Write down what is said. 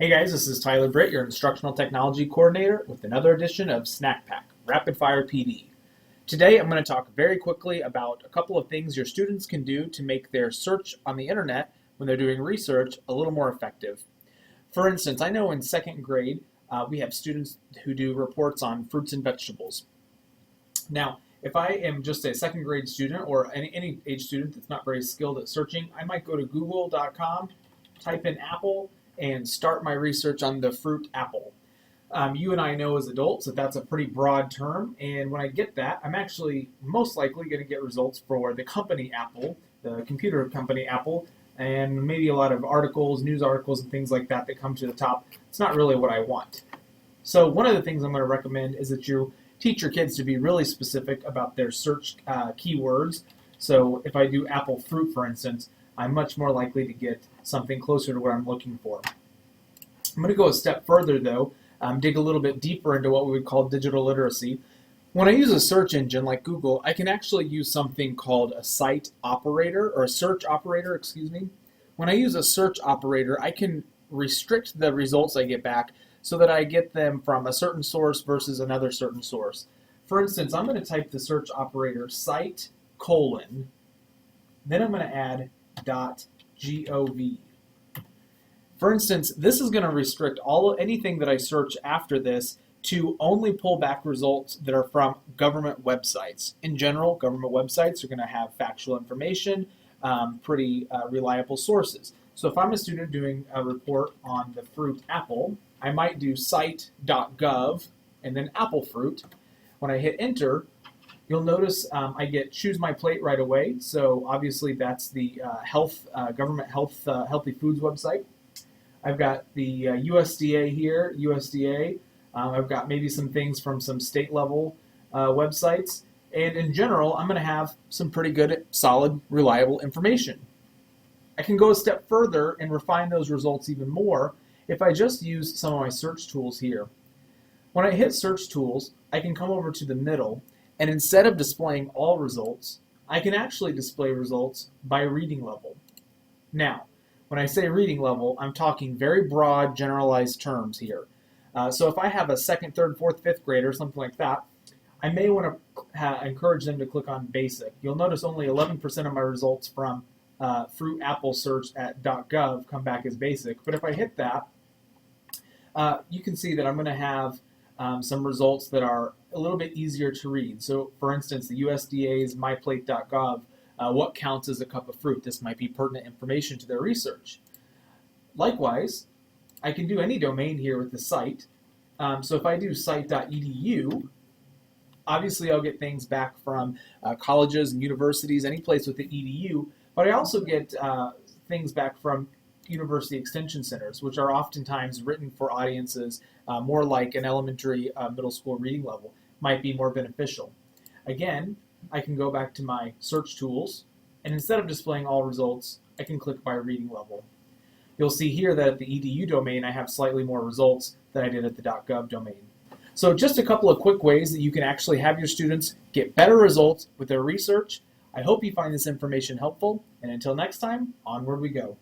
Hey guys, this is Tyler Britt, your Instructional Technology Coordinator with another edition of Snack Pack, Rapid Fire PD. Today I'm going to talk very quickly about a couple of things your students can do to make their search on the internet when they're doing research a little more effective. For instance, I know in second grade we have students who do reports on fruits and vegetables. Now, if I am just a second grade student or any age student that's not very skilled at searching, I might go to google.com, type in apple, and start my research on the fruit apple. You and I know as adults that that's a pretty broad term, and when I get that, I'm actually most likely going to get results for the company Apple, the computer company Apple, and maybe a lot of articles, news articles, and things like that that come to the top. It's not really what I want. So one of the things I'm going to recommend is that you teach your kids to be really specific about their search keywords. So if I do apple fruit, for instance, I'm much more likely to get something closer to what I'm looking for. I'm going to go a step further, though, dig a little bit deeper into what we would call digital literacy. When I use a search engine like Google, I can actually use something called a site operator, or a search operator, excuse me. When I use a search operator, I can restrict the results I get back so that I get them from a certain source versus another certain source. For instance, I'm going to type the search operator site colon, then I'm going to add .gov. For instance, this is going to restrict anything that I search after this to only pull back results that are from government websites. In general, government websites are going to have factual information, pretty reliable sources. So if I'm a student doing a report on the fruit apple, I might do site.gov and then apple fruit. When I hit enter, you'll notice I get choose my plate right away. So obviously that's the government healthy foods website. I've got the USDA here, USDA. I've got maybe some things from some state level websites. And in general, I'm going to have some pretty good, solid, reliable information. I can go a step further and refine those results even more if I just use some of my search tools here. When I hit search tools, I can come over to the middle, and instead of displaying all results, I can actually display results by reading level. Now, when I say reading level, I'm talking very broad, generalized terms here. So if I have a second, third, fourth, fifth grader, something like that, I may want to encourage them to click on basic. You'll notice only 11% of my results from fruit apple search at .gov come back as basic. But if I hit that, you can see that I'm going to have some results that are a little bit easier to read. So for instance, the USDA's myplate.gov, what counts as a cup of fruit? This might be pertinent information to their research. Likewise, I can do any domain here with the site. So if I do site.edu, obviously I'll get things back from colleges and universities, any place with the edu, but I also get things back from university extension centers, which are oftentimes written for audiences more like an elementary, middle school reading level, might be more beneficial. Again, I can go back to my search tools, and instead of displaying all results, I can click by reading level. You'll see here that at the edu domain, I have slightly more results than I did at the .gov domain. So just a couple of quick ways that you can actually have your students get better results with their research. I hope you find this information helpful, and until next time, onward we go.